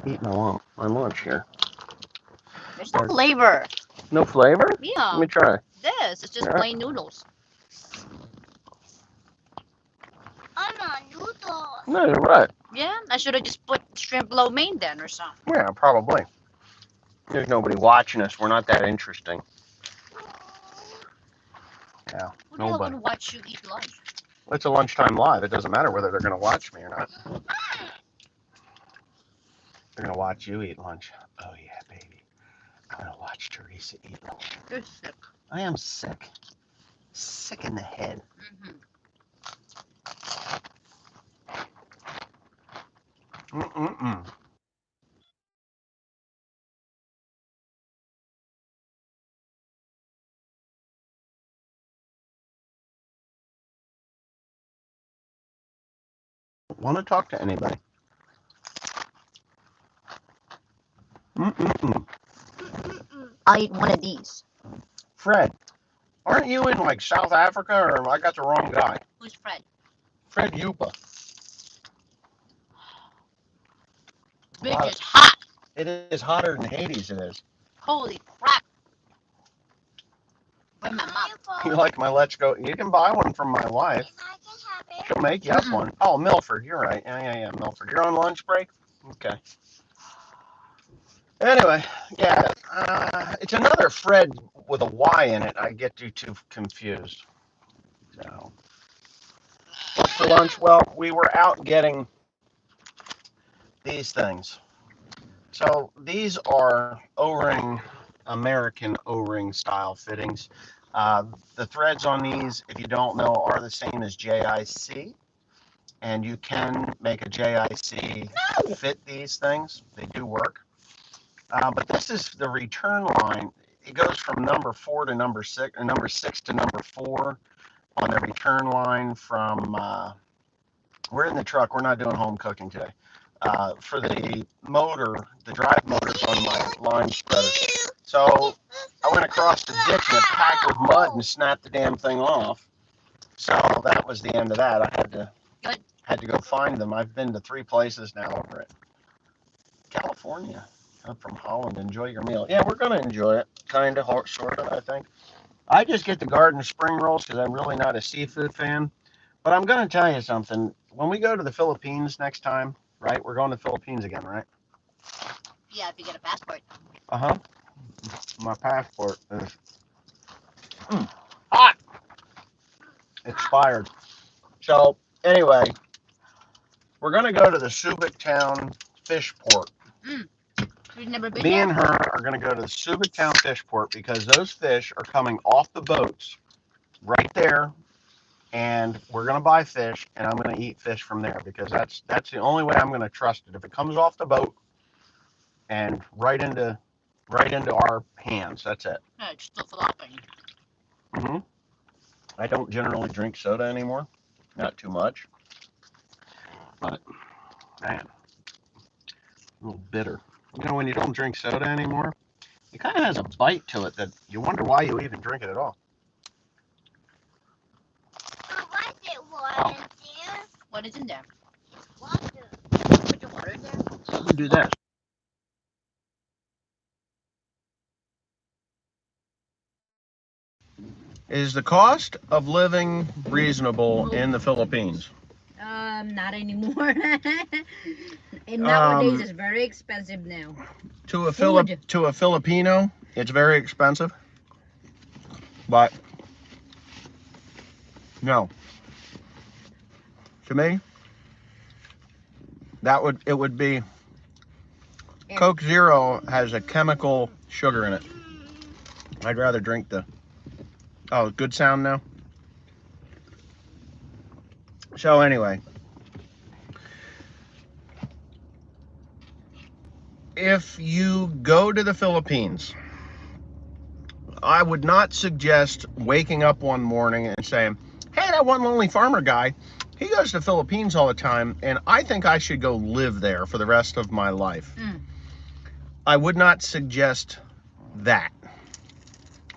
eat my lunch here. There's no flavor. No flavor? Yeah. Let me try. This is just plain noodles. I'm not noodles. No, you're right. Yeah, I should have just put shrimp lo mein then or something. Yeah, probably. There's nobody watching us. We're not that interesting. Yeah, Who the hell nobody. would watch you eat lunch? It's a lunchtime live. It doesn't matter whether they're going to watch me or not. They're going to watch you eat lunch. Oh, yeah, baby. I'm going to watch Teresa eat lunch. You're sick. I am sick. Sick in the head. Mm-mm-mm. Want to talk to anybody. Mm-mm-mm. I'll eat one of these. Fred, aren't you in like South Africa or I got the wrong guy? Who's Fred? Fred Yupa. Bitch is hot. It is hotter than Hades it is. Holy crap. From my mouth. You like my Let's Go? You can buy one from my wife. I can have it. She'll make you up one. Oh, Milford, you're right. Yeah, Milford. You're on lunch break? Okay. Anyway, yeah, it's another Fred with a Y in it. I get you two confused. So, what's for lunch? Well, we were out getting these things. So these are O-ring, American O-ring style fittings. The threads on these, if you don't know, are the same as JIC. And you can make a JIC fit these things. They do work. But this is the return line. It goes from number 4 to number 6, or number 6 to number 4 on the return line from, we're in the truck. We're not doing home cooking today. For the motor, the drive motor's on my line spreader. So I went across the ditch and it packed with mud and snapped the damn thing off. So that was the end of that. I had to go find them. I've been to 3 places now over it. California. I'm from Holland. Enjoy your meal. Yeah, we're going to enjoy it. Kind of, sort of, I think. I just get the garden spring rolls because I'm really not a seafood fan. But I'm going to tell you something. When we go to the Philippines next time, right? We're going to the Philippines again, right? Yeah, if you get a passport. Uh-huh. My passport is hot. Expired. So, anyway, we're going to go to the Subic Town Fish Port. You've never been Me there? and her are going to go to the Subic Town Fish Port because those fish are coming off the boats right there. And we're going to buy fish, and I'm going to eat fish from there because that's the only way I'm going to trust it. If it comes off the boat and right into our hands, that's it. Yeah, it's still flopping. Mm-hmm. I don't generally drink soda anymore, not too much, but man, a little bitter. You know, when you don't drink soda anymore, it kind of has a bite to it that you wonder why you even drink it at all. Why is it water in there? What is in there? Water. Put your water in there? Let me do this. Is the cost of living reasonable in the Philippines? Not anymore. And nowadays it's very expensive now. To a Filipino, it's very expensive. But no. To me, it would be Coke Zero has a chemical sugar in it. I'd rather drink the good sound now. So anyway, if you go to the Philippines, I would not suggest waking up one morning and saying, hey, that one lonely farmer guy, he goes to the Philippines all the time, and I think I should go live there for the rest of my life. I would not suggest that.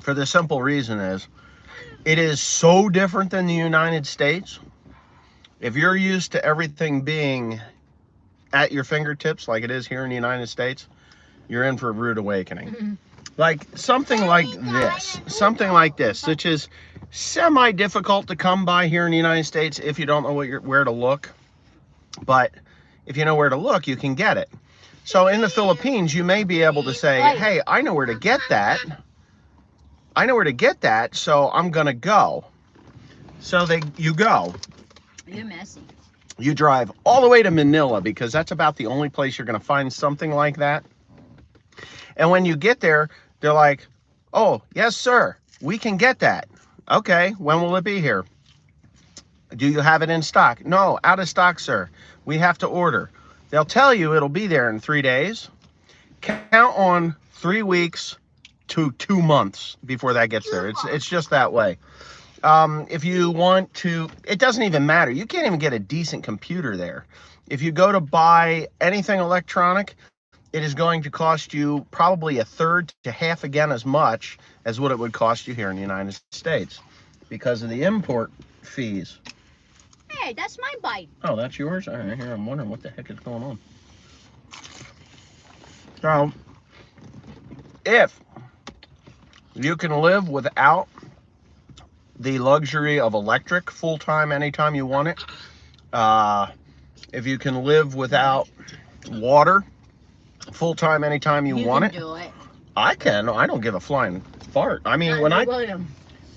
For the simple reason is, it is so different than the United States. If you're used to everything being at your fingertips like it is here in the United States, you're in for a rude awakening. Like something like this, which is semi-difficult to come by here in the United States if you don't know where to look. But if you know where to look, you can get it. So in the Philippines, you may be able to say, hey, I know where to get that. I know where to get that, so I'm gonna go. So you go. You're messy. You drive all the way to Manila because that's about the only place you're gonna find something like that. And when you get there, they're like, oh, yes, sir, we can get that. Okay, when will it be here? Do you have it in stock? No, out of stock, sir. We have to order. They'll tell you it'll be there in 3 days. Count on 3 weeks to 2 months before that gets there. It's just that way. If you want to, it doesn't even matter. You can't even get a decent computer there. If you go to buy anything electronic, it is going to cost you probably a third to half again as much as what it would cost you here in the United States because of the import fees. Hey, that's my bite. Oh, that's yours? All right, here I'm wondering what the heck is going on. So, if you can live without the luxury of electric full-time anytime you want it, if you can live without water full-time anytime you want it, do it. I can. I don't give a flying fart. I mean, when I William.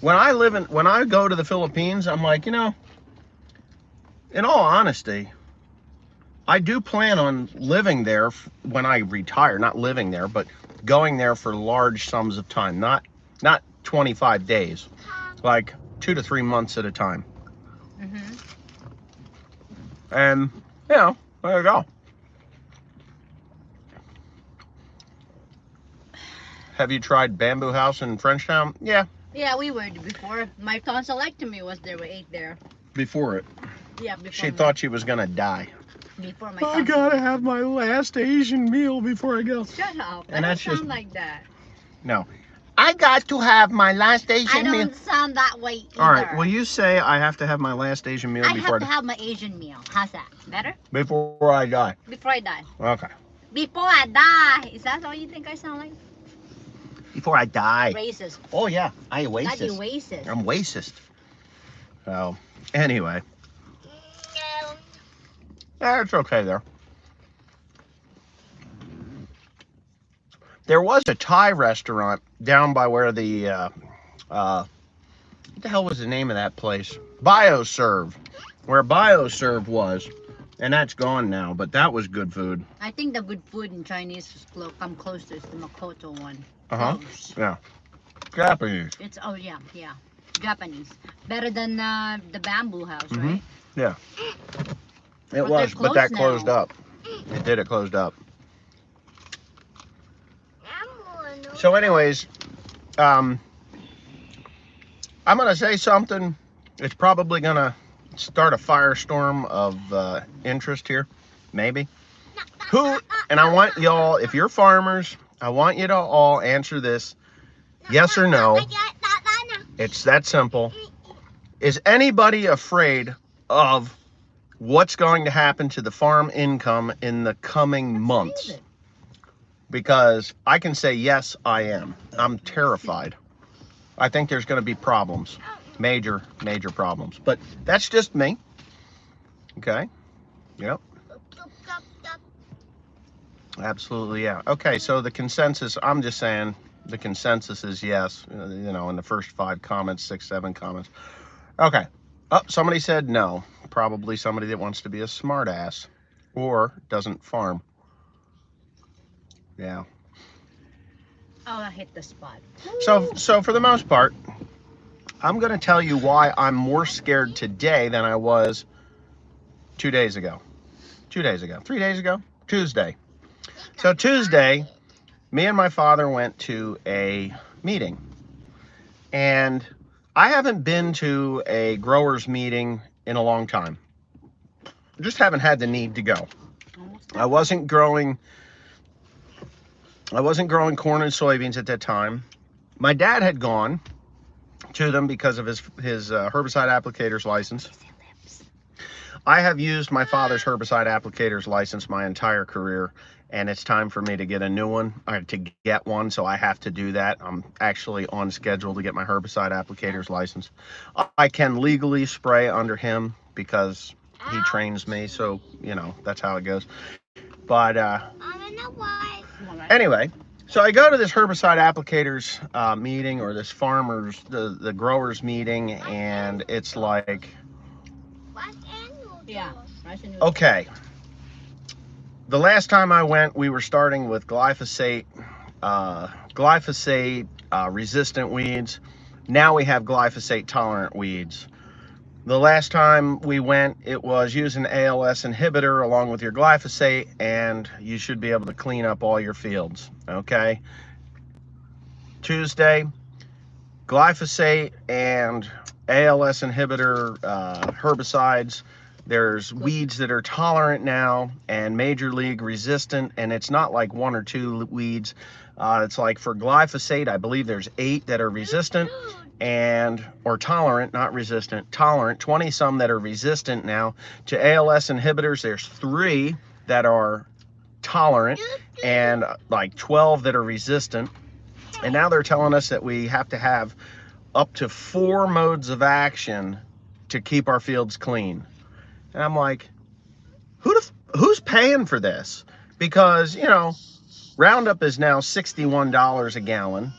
when I go to the Philippines, I'm like, you know, in all honesty, I do plan on living there when I retire. Not living there, but going there for large sums of time. Not 25 days, like 2 to 3 months at a time. And you know, there you go. Have you tried Bamboo House in Frenchtown? Yeah. Yeah, we were before. My tonsillectomy was there. We ate there. Before it. Yeah, before. She thought she was gonna die. Before my I gotta have my last Asian meal before I go. Shut up. And I that's don't just sound like that. no. I got to have my last Asian I meal. don't sound that way either. All right. Will you say I have to have my last Asian meal I before have to have my Asian meal. How's that? Better? before I die? Before I die. Okay. Before I die. Is that what you think I sound like? Before I die. Racist. Oh yeah, I Not you racist. racist. I'm racist. So anyway, it's okay there. There was a Thai restaurant down by where the what the hell was the name of that place? BioServe, where BioServe was, and that's gone now. But that was good food. I think the good food in Chinese is come closest to the Makoto one. Close. Yeah. Japanese. It's yeah. Japanese. Better than the Bamboo House, right? Yeah. It But was, they're but that closed closed now. up. It did. It closed up. So, anyways, I'm gonna say something. It's probably gonna start a firestorm of interest here, maybe. Who? And I want y'all, if you're farmers, I want you to all answer this, yes or no. It's that simple. Is anybody afraid of what's going to happen to the farm income in the coming months? Because I can say, yes, I am. I'm terrified. I think there's going to be problems. Major problems. But that's just me. Okay? Yep. Absolutely, yeah. Okay, so the consensus, I'm just saying, the consensus is yes, you know, in the first 5 comments, 6, 7 comments. Okay. Oh, somebody said no. Probably somebody that wants to be a smart ass or doesn't farm. Yeah. Oh, I hit the spot. So for the most part, I'm going to tell you why I'm more scared today than I was 2 days ago. 2 days ago. 3 days ago? Tuesday. So Tuesday, me and my father went to a meeting. And I haven't been to a growers meeting in a long time. Just haven't had the need to go. I wasn't growing corn and soybeans at that time. My dad had gone to them because of his herbicide applicator's license. I have used my father's herbicide applicator's license my entire career, and it's time for me to get a new one, or to get one, so I have to do that. I'm actually on schedule to get my herbicide applicator's license. I can legally spray under him because he trains me, so, you know, that's how it goes. But anyway, so I go to this herbicide applicators meeting, or this farmers, the growers meeting, and it's like, Yeah. okay, the last time I went, we were starting with glyphosate resistant weeds. Now we have glyphosate tolerant weeds. The last time we went, it was using ALS inhibitor along with your glyphosate, and you should be able to clean up all your fields. Okay. Tuesday, glyphosate and ALS inhibitor herbicides. There's weeds that are tolerant now and major league resistant, and it's not like one or two weeds. It's like for glyphosate, I believe there's 8 that are resistant or tolerant, not resistant, tolerant, 20 some that are resistant now. To ALS inhibitors, there's 3 that are tolerant and like 12 that are resistant. And now they're telling us that we have to have up to 4 modes of action to keep our fields clean. And I'm like, who's paying for this? Because, you know, Roundup is now $61 a gallon.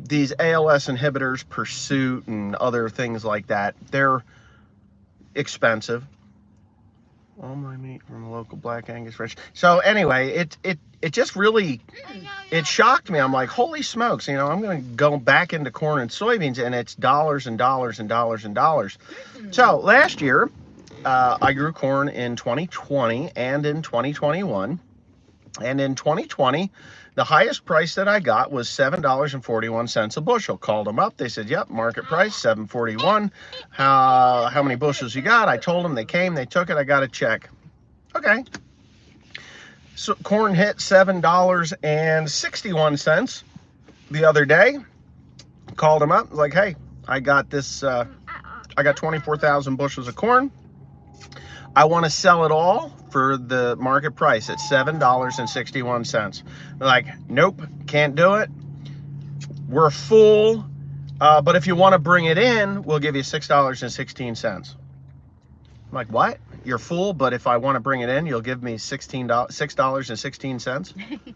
These ALS inhibitors, Pursuit and other things like that, they're expensive. All my meat from a local black Angus ranch. So anyway, it just really, it shocked me. I'm like, holy smokes, you know, I'm going to go back into corn and soybeans, and it's dollars and dollars and dollars and dollars. So last year, I grew corn in 2020 and in 2021. And in 2020, the highest price that I got was $7.41 a bushel. Called them up. They said, yep, market price, $7.41. How many bushels you got? I told them. They came, they took it. I got a check. Okay. So corn hit $7.61 the other day. Called them up. Like, hey, I got this, I got 24,000 bushels of corn. I want to sell it all for the market price at $7.61. They're like, nope, can't do it. We're full, but if you want to bring it in, we'll give you $6.16. I'm like, what? You're full, but if I want to bring it in, you'll give me $6.16?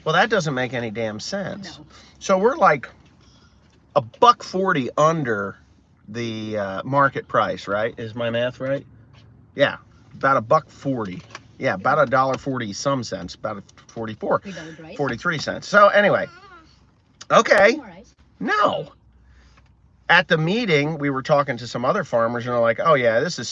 Well, that doesn't make any damn sense. No. So we're like $1.40 under the market price, right? Is my math right? Yeah, about $1.40. Yeah, about $1.40 some cents, about 43 cents. So anyway, okay, no. At the meeting, we were talking to some other farmers, and they're like, oh yeah, it is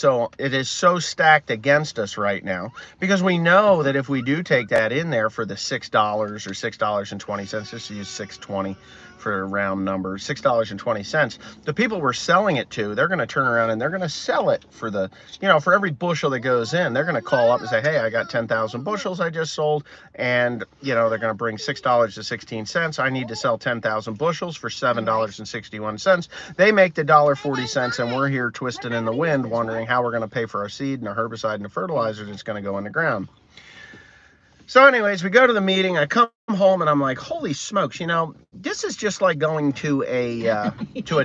so stacked against us right now, because we know that if we do take that in there for the $6 or $6.20, just use $6.20 for round numbers, $6.20, the people we're selling it to, they're going to turn around and they're going to sell it for the, you know, for every bushel that goes in, they're going to call up and say, hey, I got 10,000 bushels I just sold, and, you know, they're going to bring $6.16. I need to sell 10,000 bushels for $7.61. They make the $1.40, and we're here twisted in the wind, wondering how we're going to pay for our seed and our herbicide and the fertilizer that's going to go in the ground. So anyways, we go to the meeting. I come home and I'm like, holy smokes, you know, this is just like going to a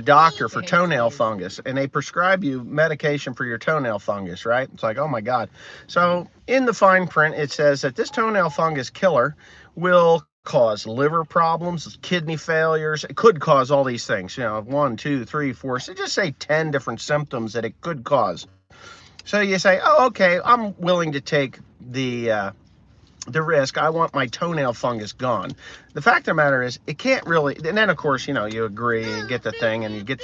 doctor for toenail fungus, and they prescribe you medication for your toenail fungus, right? It's like, oh my God. So in the fine print, it says that this toenail fungus killer will cause liver problems, kidney failures. It could cause all these things, you know, 1, 2, 3, 4, so just say 10 different symptoms that it could cause. So you say, oh, okay, I'm willing to take the risk. I want my toenail fungus gone. The fact of the matter is, it can't really, and then of course, you know, you agree and get the thing, and you get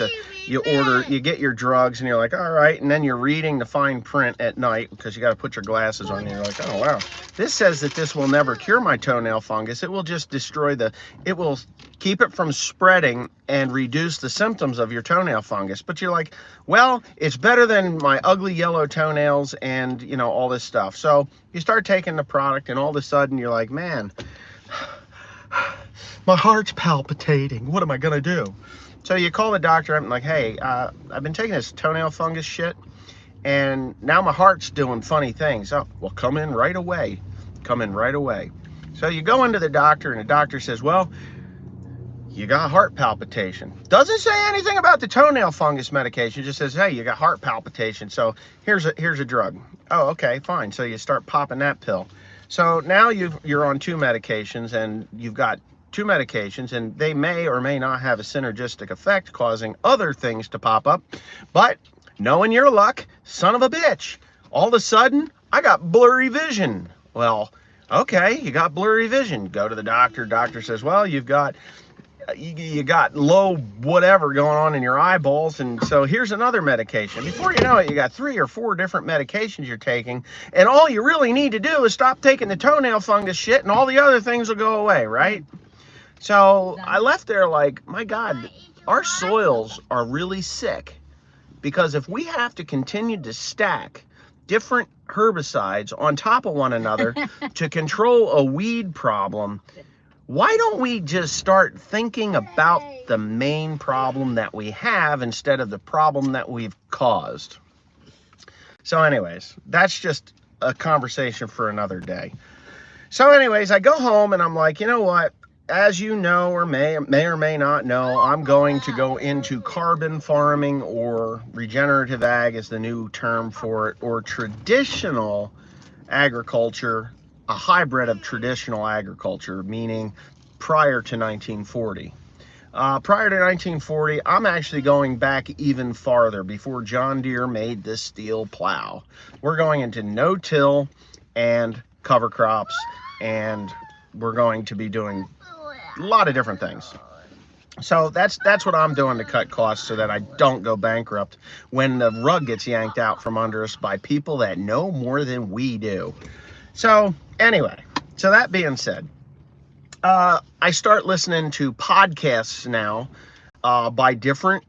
your drugs, and you're like, all right, and then you're reading the fine print at night, because you got to put your glasses on, and you're like, oh wow, this says that this will never cure my toenail fungus. It will just it will keep it from spreading and reduce the symptoms of your toenail fungus. But you're like, well, it's better than my ugly yellow toenails and, you know, all this stuff. So you start taking the product, and all of a sudden you're like, man, my heart's palpitating. What am I gonna do? So you call the doctor up and like, hey, I've been taking this toenail fungus shit, and now my heart's doing funny things. Oh, well, come in right away. Come in right away. So you go into the doctor, and the doctor says, well, you got heart palpitation. Doesn't say anything about the toenail fungus medication. Just says, hey, you got heart palpitation. So here's a drug. Oh, okay, fine. So you start popping that pill. So now you're on 2 medications, and you've got 2 medications, and they may or may not have a synergistic effect, causing other things to pop up. But knowing your luck, son of a bitch, all of a sudden I got blurry vision. Well, okay, you got blurry vision. Go to the doctor. Doctor says, well, you got low whatever going on in your eyeballs, and so here's another medication. Before you know it, you got 3 or 4 different medications you're taking, and all you really need to do is stop taking the toenail fungus shit, and all the other things will go away, right? So I left there like, my God, our soils are really sick, because if we have to continue to stack different herbicides on top of one another to control a weed problem, why don't we just start thinking about the main problem that we have instead of the problem that we've caused? So anyways, that's just a conversation for another day. So anyways, I go home and I'm like, you know what? As you know, or may or may not know, I'm going to go into carbon farming, or regenerative ag is the new term for it, or traditional agriculture, a hybrid of traditional agriculture, meaning prior to 1940. Prior to 1940, I'm actually going back even farther, before John Deere made this steel plow. We're going into no-till and cover crops, and we're going to be doing a lot of different things. So that's what I'm doing to cut costs, so that I don't go bankrupt when the rug gets yanked out from under us by people that know more than we do. So anyway, so that being said, I start listening to podcasts now by different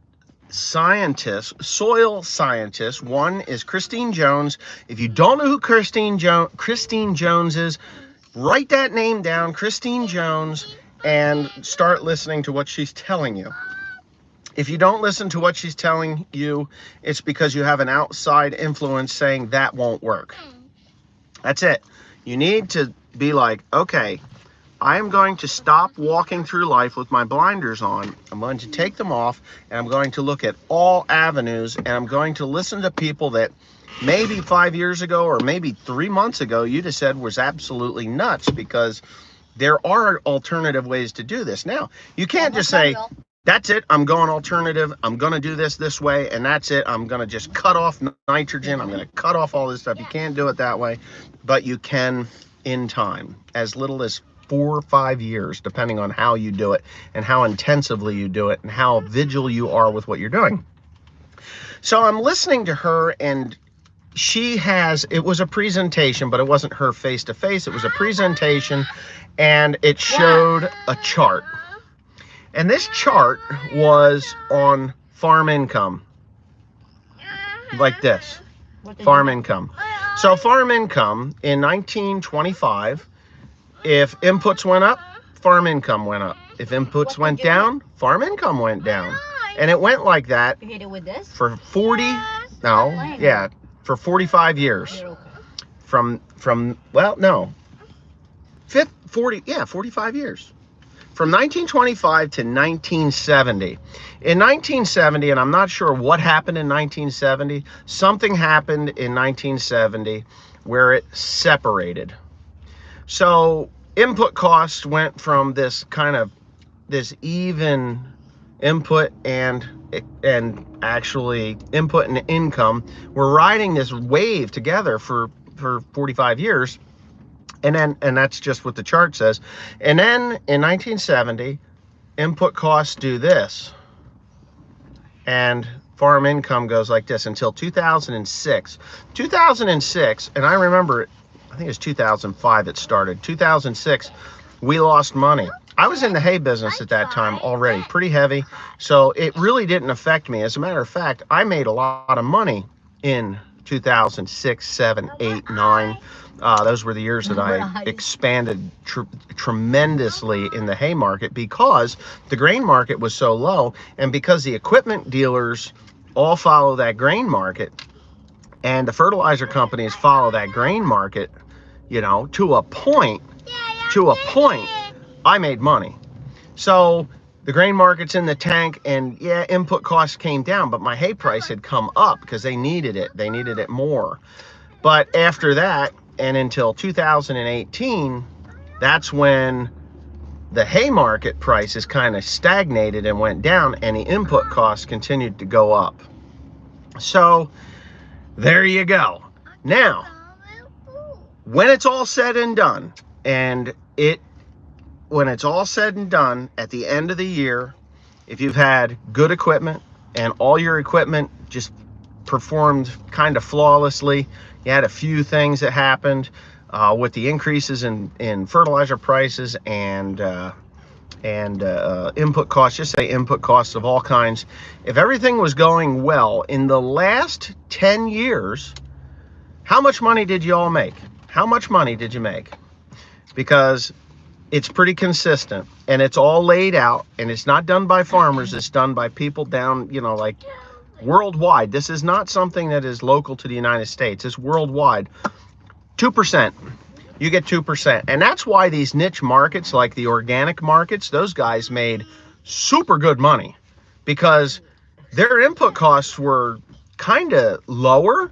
scientists, soil scientists. One is Christine Jones. If you don't know who Christine Jones is, write that name down, Christine Jones, and start listening to what she's telling you. If you don't listen to what she's telling you, it's because you have an outside influence saying that won't work. That's it. You need to be like, okay, I am going to stop walking through life with my blinders on. I'm going to take them off, and I'm going to look at all avenues, and I'm going to listen to people that maybe 5 years ago or maybe 3 months ago you'd have said was absolutely nuts, because there are alternative ways to do this. Now, you can't just say, that's it, I'm going alternative, I'm going to do this way, and that's it, I'm going to just cut off nitrogen, I'm going to cut off all this stuff. You can't do it that way, but you can in time, as little as 4 or 5 years, depending on how you do it and how intensively you do it and how vigilant you are with what you're doing. So I'm listening to her, and it was a presentation, but it wasn't her face-to-face, it was a presentation, and it showed a chart. And this chart was on farm income, like this, farm income. So farm income in 1925, if inputs went up, farm income went up. If inputs went down, farm income went down. And it went like that for 45 years. From 45 years. From 1925 to 1970. In 1970, and I'm not sure what happened in 1970, something happened in 1970 where it separated. So input costs went from this even input and actually input and income. We're riding this wave together for 45 years. And that's just what the chart says. And then in 1970, input costs do this, and farm income goes like this until 2006. 2006, and I remember it, I think it was 2005 it started. 2006, we lost money. I was in the hay business at that time already, pretty heavy, so it really didn't affect me. As a matter of fact, I made a lot of money in 2006, 7, 8, 9. Those were the years that I expanded tremendously in the hay market, because the grain market was so low, and because the equipment dealers all follow that grain market, And the fertilizer companies follow that grain market, you know, to a point. I made money. So the grain market's in the tank, and yeah, input costs came down, but my hay price had come up because they needed it. They needed it more. But after that, and until 2018, that's when the hay market prices kind of stagnated and went down, and the input costs continued to go up. So there you go. Now, when it's all said and done, when it's all said and done at the end of the year, if you've had good equipment and all your equipment just performed kind of flawlessly, you had a few things that happened with the increases in fertilizer prices and input costs, just say input costs of all kinds. If everything was going well in the last 10 years, how much money did you all make? How much money did you make? Because it's pretty consistent, and it's all laid out, and it's not done by farmers. It's done by people down, you know, like worldwide. This is not something that is local to the United States. It's worldwide. 2%. You get 2%. And that's why these niche markets, like the organic markets, those guys made super good money because their input costs were kind of lower,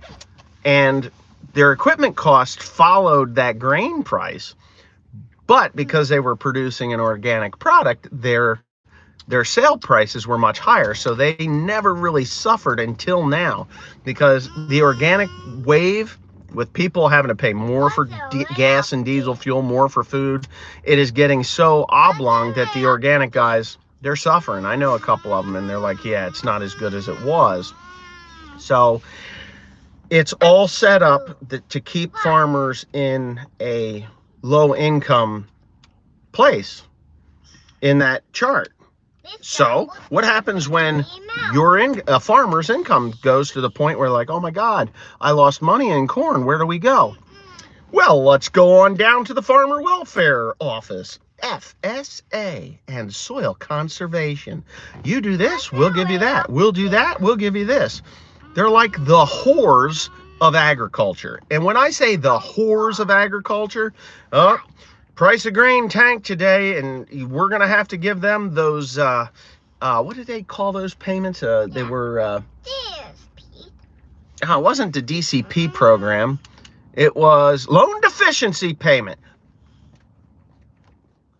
and their equipment cost followed that grain price. But because they were producing an organic product, their sale prices were much higher. So they never really suffered until now, because the organic wave, with people having to pay more for gas and diesel fuel, more for food, it is getting so oblong that the organic guys, they're suffering. I know a couple of them, and they're like, yeah, it's not as good as it was. So it's all set up to keep farmers in a low income place in that chart. So what happens when a farmer's income goes to the point where, like, oh my God, I lost money in corn, where do we go? Well, let's go on down to the Farmer Welfare Office, FSA, and soil conservation. You do this, we'll give you that. We'll do that, we'll give you this. They're like the whores of agriculture. And when I say the whores of agriculture, price of grain tanked today, and we're going to have to give them those, what did they call those payments? They were, it wasn't the DCP program. It was loan deficiency payment.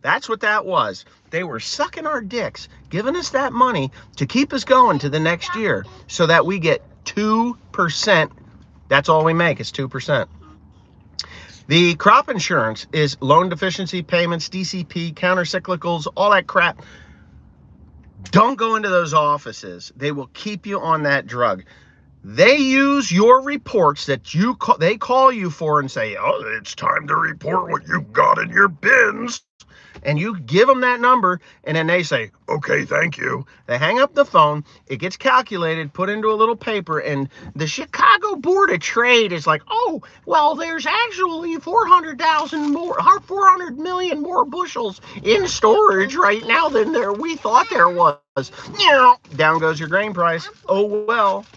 That's what that was. They were sucking our dicks, giving us that money to keep us going to the next year so that we get 2%. That's all we make is 2%. The crop insurance is loan deficiency payments, DCP, countercyclicals, all that crap. Don't go into those offices. They will keep you on that drug. They use your reports that they call you for and say, oh, it's time to report what you've got in your bins. And you give them that number, and then they say, okay, thank you. They hang up the phone. It gets calculated, put into a little paper, and the Chicago Board of Trade is like, oh, well, there's actually 400 million more bushels in storage right now than we thought there was. Down goes your grain price. Oh, well.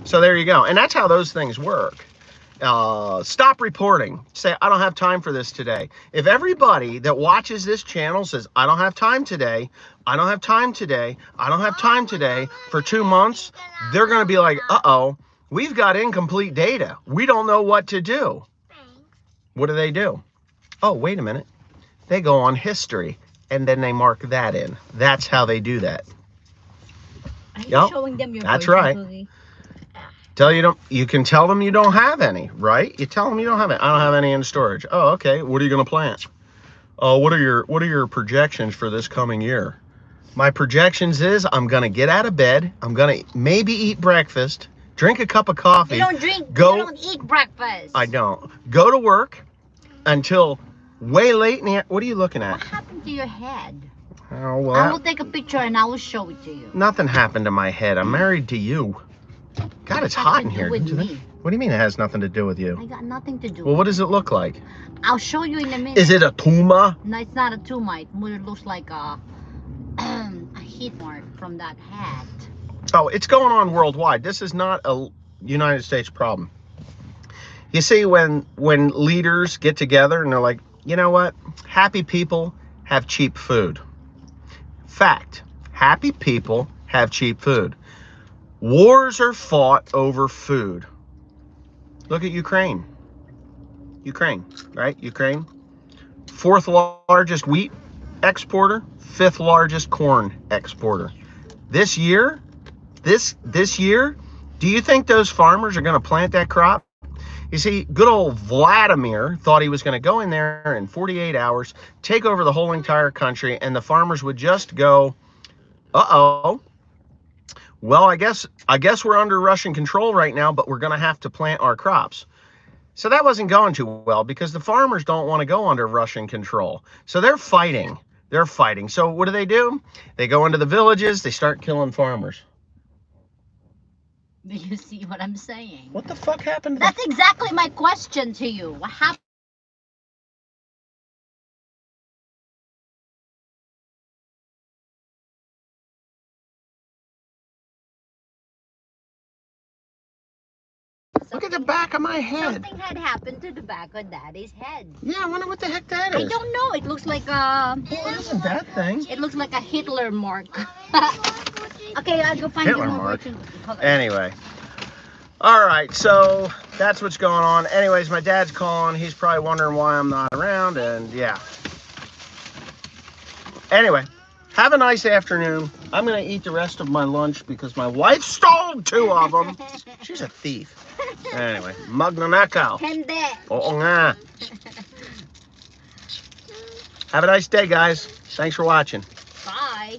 So there you go. And that's how those things work. Stop reporting. Say, I don't have time for this today. If everybody that watches this channel says, I don't have time today, I don't have time today, I don't have time today for 2 months, they're going to be like, uh-oh, we've got incomplete data. We don't know what to do. What do? Oh, wait a minute. They go on history, and then they mark that in. That's how they do that. Are you showing them your That's right. Movie? You can tell them you don't have any, right? You tell them you don't have any. I don't have any in storage. Oh, okay. What are you going to plant? Oh, what are your projections for this coming year? My projections is I'm going to get out of bed. I'm going to maybe eat breakfast, drink a cup of coffee. You don't eat breakfast. I don't. Go to work until way late in the, what are you looking at? What happened to your head? Oh, well. I will take a picture and I will show it to you. Nothing happened to my head. I'm married to you. God, it's hot in here. With me. What do you mean it has nothing to do with you? I got nothing to do. Well, what does it look like? I'll show you in a minute. Is it a tumor? No, it's not a tumor. It looks like a heat mark from that hat. Oh, it's going on worldwide. This is not United States problem. You see, when leaders get together and they're like, you know what? Happy people have cheap food. Fact. Happy people have cheap food. Wars are fought over food. Look at Ukraine. Ukraine, right? Ukraine. 4th largest wheat exporter, 5th largest corn exporter. This year, this year, do you think those farmers are going to plant that crop? You see, good old Vladimir thought he was going to go in there in 48 hours, take over the whole entire country, and the farmers would just go, uh-oh, well, I guess we're under Russian control right now, but we're going to have to plant our crops. So that wasn't going too well because the farmers don't want to go under Russian control. So they're fighting. They're fighting. So what do? They go into the villages, they start killing farmers. Do you see what I'm saying? What the fuck happened? That's exactly my question to you. What happened? Look at the back of my head. Something had happened to the back of Daddy's head. Yeah, I wonder what the heck that I is. don't know. It looks like a. Well, it isn't that thing. It looks like a Hitler mark. Okay, I'll go find Hitler you more mark. colors. Anyway. All right, so that's what's going on. Anyways, my dad's calling. He's probably wondering why I'm not around, and yeah. Anyway, have a nice afternoon. I'm going to eat the rest of my lunch because my wife stole 2 of them. She's a thief. Anyway, magnanakaw. Hindi. Oo nga. Have a nice day, guys. Thanks for watching. Bye.